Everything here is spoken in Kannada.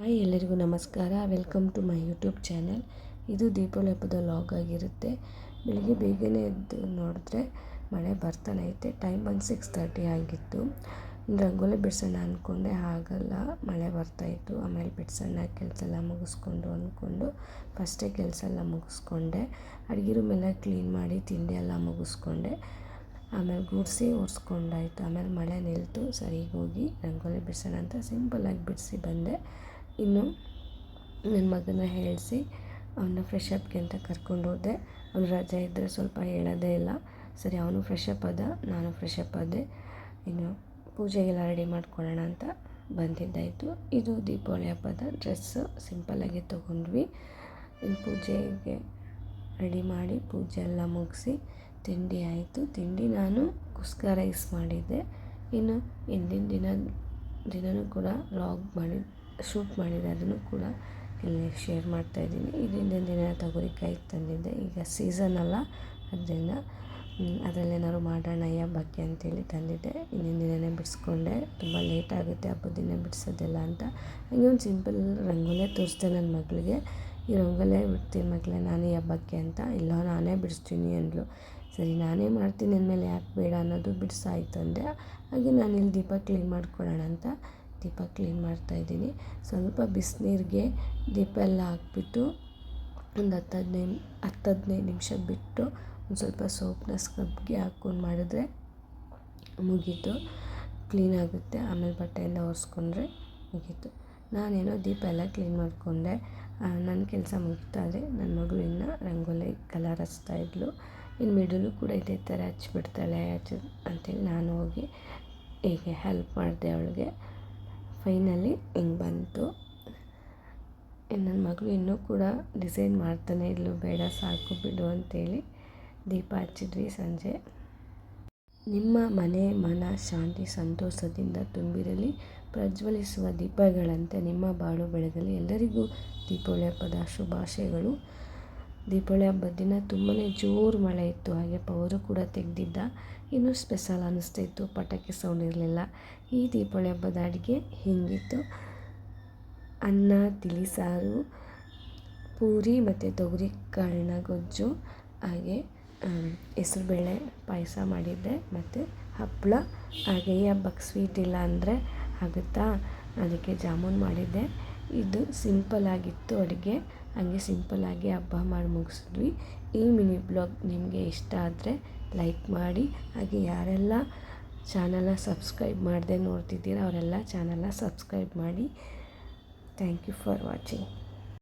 ಹಾಯ್, ಎಲ್ಲರಿಗೂ ನಮಸ್ಕಾರ. Welcome to my YouTube channel. ಇದು ದೀಪಾವಳಿ ಹಬ್ಬದ ವ್ಲಾಗ್ ಆಗಿರುತ್ತೆ. ಬೆಳಿಗ್ಗೆ ಬೇಗನೆ ಎದ್ದು ನೋಡಿದ್ರೆ ಮಳೆ ಬರ್ತಾನೆ ಐತೆ. ಟೈಮ್ ಬಂದು 6:30 ಆಗಿತ್ತು. ರಂಗೋಲಿ ಬಿಡಿಸೋಣ ಅಂದ್ಕೊಂಡೆ, ಆಗಲ್ಲ, ಮಳೆ ಬರ್ತಾಯಿತ್ತು. ಆಮೇಲೆ ಬಿಡಿಸೋಣ, ಕೆಲಸ ಎಲ್ಲ ಮುಗಿಸ್ಕೊಂಡು ಅಂದ್ಕೊಂಡು ಫಸ್ಟೇ ಕೆಲಸ ಎಲ್ಲ ಮುಗಿಸ್ಕೊಂಡೆ. ಅಡುಗೆ ರೂಮೆಲ್ಲ ಕ್ಲೀನ್ ಮಾಡಿ ತಿಂಡಿ ಎಲ್ಲ ಮುಗಿಸ್ಕೊಂಡೆ. ಆಮೇಲೆ ಗುಡಿಸಿ ಒರೆಸ್ಕೊಂಡಾಯ್ತು. ಆಮೇಲೆ ಮಳೆ ನಿಲ್ತು. ಸರಿಗೆ ಹೋಗಿ ರಂಗೋಲಿ ಬಿಡಿಸೋಣ ಅಂತ ಸಿಂಪಲ್ಲಾಗಿ ಬಿಡಿಸಿ ಬಂದೆ. ಇನ್ನು ನನ್ನ ಮಗನ ಹೇಳಿಸಿ ಅವನ್ನ ಫ್ರೆಶ್ ಅಪ್ಗೆ ಅಂತ ಕರ್ಕೊಂಡು ಹೋದೆ. ಅವ್ನು ರಜೆ ಇದ್ದರೆ ಸ್ವಲ್ಪ ಹೇಳೋದೇ ಇಲ್ಲ. ಸರಿ, ಅವನು ಫ್ರೆಶ್ ಅಪ್ ಆದ, ನಾನು ಫ್ರೆಶ್ ಅಪ್ ಆದೆ. ಇನ್ನು ಪೂಜೆಗೆಲ್ಲ ರೆಡಿ ಮಾಡ್ಕೊಳ್ಳೋಣ ಅಂತ ಬಂದಿದ್ದಾಯಿತು. ಇದು ದೀಪಾವಳಿ ಹಬ್ಬದ ಡ್ರೆಸ್ಸು ಸಿಂಪಲ್ಲಾಗಿ ತೊಗೊಂಡ್ವಿ. ಇನ್ನು ಪೂಜೆಗೆ ರೆಡಿ ಮಾಡಿ ಪೂಜೆ ಎಲ್ಲ ಮುಗಿಸಿ ತಿಂಡಿ ಆಯಿತು. ತಿಂಡಿ ನಾನು ಕುಸ್ಕ ರೈಸ್ ಮಾಡಿದ್ದೆ. ಇನ್ನು ಹಿಂದಿನ ದಿನವೂ ಕೂಡ ವ್ಲಾಗ್ ಶೂಟ್ ಮಾಡಿದ್ದೆ, ಅದನ್ನು ಕೂಡ ಇಲ್ಲಿ ಶೇರ್ ಮಾಡ್ತಾಯಿದ್ದೀನಿ. ಹಿಂದಿನ ದಿನ ತೊಗರಿಕಾಯಿ ತಂದಿದ್ದೆ. ಈಗ ಸೀಸನ್ ಅಲ್ಲ, ಅದರಿಂದ ಅದರಲ್ಲೇನಾದ್ರು ಮಾಡೋಣ ಈ ಹಬ್ಬಕ್ಕೆ ಅಂತೇಳಿ ತಂದಿದ್ದೆ. ಹಿಂದಿನ ದಿನವೇ ಬಿಡಿಸ್ಕೊಂಡೆ. ತುಂಬ ಲೇಟ್ ಆಗುತ್ತೆ ಹಬ್ಬದ ದಿನ ಬಿಡಿಸೋದೆಲ್ಲ ಅಂತ. ಹಾಗೆ ಒಂದು ಸಿಂಪಲ್ ರಂಗೋಲಿ ತೋರಿಸ್ದೆ ನನ್ನ ಮಗಳಿಗೆ. ಈ ರಂಗೋಲಿ ಬಿಡ್ತೀನಿ ಮಗಳೇ ನಾನು ಈ ಹಬ್ಬಕ್ಕೆ ಅಂತ. ಇಲ್ಲ, ನಾನೇ ಬಿಡಿಸ್ತೀನಿ ಅಂದಳು. ಸರಿ, ನಾನೇ ಮಾಡ್ತೀನಿ ಅಂದಮೇಲೆ ಯಾಕೆ ಬೇಡ ಅನ್ನೋದು ಬಿಡಿಸಾಯ್ತು ಅಂದೆ. ಹಾಗೆ ನಾನಿಲ್ಲಿ ದೀಪ ಕ್ಲೀನ್ ಮಾಡ್ಕೊಳ್ಳೋಣ ಅಂತ ದೀಪ ಕ್ಲೀನ್ ಮಾಡ್ತಾಯಿದ್ದೀನಿ. ಸ್ವಲ್ಪ ಬಿಸಿನೀರಿಗೆ ದೀಪ ಎಲ್ಲ ಹಾಕ್ಬಿಟ್ಟು ಒಂದು 10-15 ನಿಮಿಷ ಬಿಟ್ಟು ಒಂದು ಸ್ವಲ್ಪ ಸೋಪನ್ನ ಸ್ಕ್ರಬ್ಗೆ ಹಾಕ್ಕೊಂಡು ಮಾಡಿದ್ರೆ ಮುಗೀತು, ಕ್ಲೀನ್ ಆಗುತ್ತೆ. ಆಮೇಲೆ ಬಟ್ಟೆಯಿಂದ ಒರೆಸ್ಕೊಂಡ್ರೆ ಮುಗೀತು. ನಾನೇನೋ ದೀಪ ಎಲ್ಲ ಕ್ಲೀನ್ ಮಾಡಿಕೊಂಡೆ. ನನ್ನ ಕೆಲಸ ಮುಗಿತಾದರೆ ನನ್ನ ಮಗಳು ಇನ್ನು ರಂಗೋಲಿ ಕಲರ್ ಹಚ್ತಾಯಿದ್ಲು. ಇನ್ನು ಮಿಡಲು ಕೂಡ ಇದೇ ಥರ ಹಚ್ಬಿಡ್ತಾಳೆ ಅಂತೇಳಿ ನಾನು ಹೋಗಿ ಹೀಗೆ ಹೆಲ್ಪ್ ಮಾಡಿದೆ ಅವಳಿಗೆ. ಫೈನಲಿ ಹಿಂಗೆ ಬಂತು. ನನ್ನ ಮಗಳು ಇನ್ನೂ ಕೂಡ ಡಿಸೈನ್ ಮಾಡ್ತಾನೆ ಇದ್ಲು, ಬೇಡ ಸಾಕು ಬಿಡು ಅಂತೇಳಿ ದೀಪ ಹಚ್ಚಿದ್ವಿ ಸಂಜೆ. ನಿಮ್ಮ ಮನೆ ಮನ ಶಾಂತಿ ಸಂತೋಷದಿಂದ ತುಂಬಿರಲಿ, ಪ್ರಜ್ವಲಿಸುವ ದೀಪಗಳಂತೆ ನಿಮ್ಮ ಬಾಳು ಬೆಳಗಲಿ. ಎಲ್ಲರಿಗೂ ದೀಪಾವಳಿ ಹಬ್ಬದ ಶುಭಾಶಯಗಳು. ದೀಪಾವಳಿ ಹಬ್ಬದ ದಿನ ತುಂಬಾ ಜೋರು ಮಳೆ ಇತ್ತು. ಹಾಗೆ ಪವರು ಕೂಡ ತೆಗೆದಿದ್ದ. ಇನ್ನೂ ಸ್ಪೆಷಲ್ ಅನ್ನಿಸ್ತಾಯಿತ್ತು, ಪಟಾಕಿ ಸೌಂಡ್ ಇರಲಿಲ್ಲ. ಈ ದೀಪಾವಳಿ ಹಬ್ಬದ ಅಡುಗೆ ಹೀಗಿತ್ತು: ಅನ್ನ, ತಿಳಿಸಾರು, ಪೂರಿ ಮತ್ತು ತೊಗರಿ ಕಾಳಿನ ಗೊಜ್ಜು, ಹಾಗೆ ಹೆಸರುಬೇಳೆ ಪಾಯಸ ಮಾಡಿದ್ದೆ ಮತ್ತು ಹಪ್ಪಳ. ಹಾಗೆ ಈ ಹಬ್ಬಕ್ಕೆ ಸ್ವೀಟ್ ಇಲ್ಲ ಅಂದರೆ ಆಗುತ್ತಾ, ಅದಕ್ಕೆ ಜಾಮೂನ್ ಮಾಡಿದ್ದೆ. ಇದು ಸಿಂಪಲ್ಲಾಗಿತ್ತು ಅಡುಗೆ. ಹಾಗೆ ಸಿಂಪಲ್ಲಾಗಿ ಹಬ್ಬ ಮಾಡಿ ಮುಗಿಸಿದ್ವಿ. ಈ ಮಿನಿ ಬ್ಲಾಗ್ ನಿಮಗೆ ಇಷ್ಟ ಆದರೆ ಲೈಕ್ ಮಾಡಿ. ಹಾಗೆ ಯಾರೆಲ್ಲ ಚಾನಲ್ನ ಸಬ್ಸ್ಕ್ರೈಬ್ ಮಾಡದೆ ನೋಡ್ತಿದ್ದೀರಾ ಅವರೆಲ್ಲ ಚಾನಲ್ನ ಸಬ್ಸ್ಕ್ರೈಬ್ ಮಾಡಿ. Thank you for watching.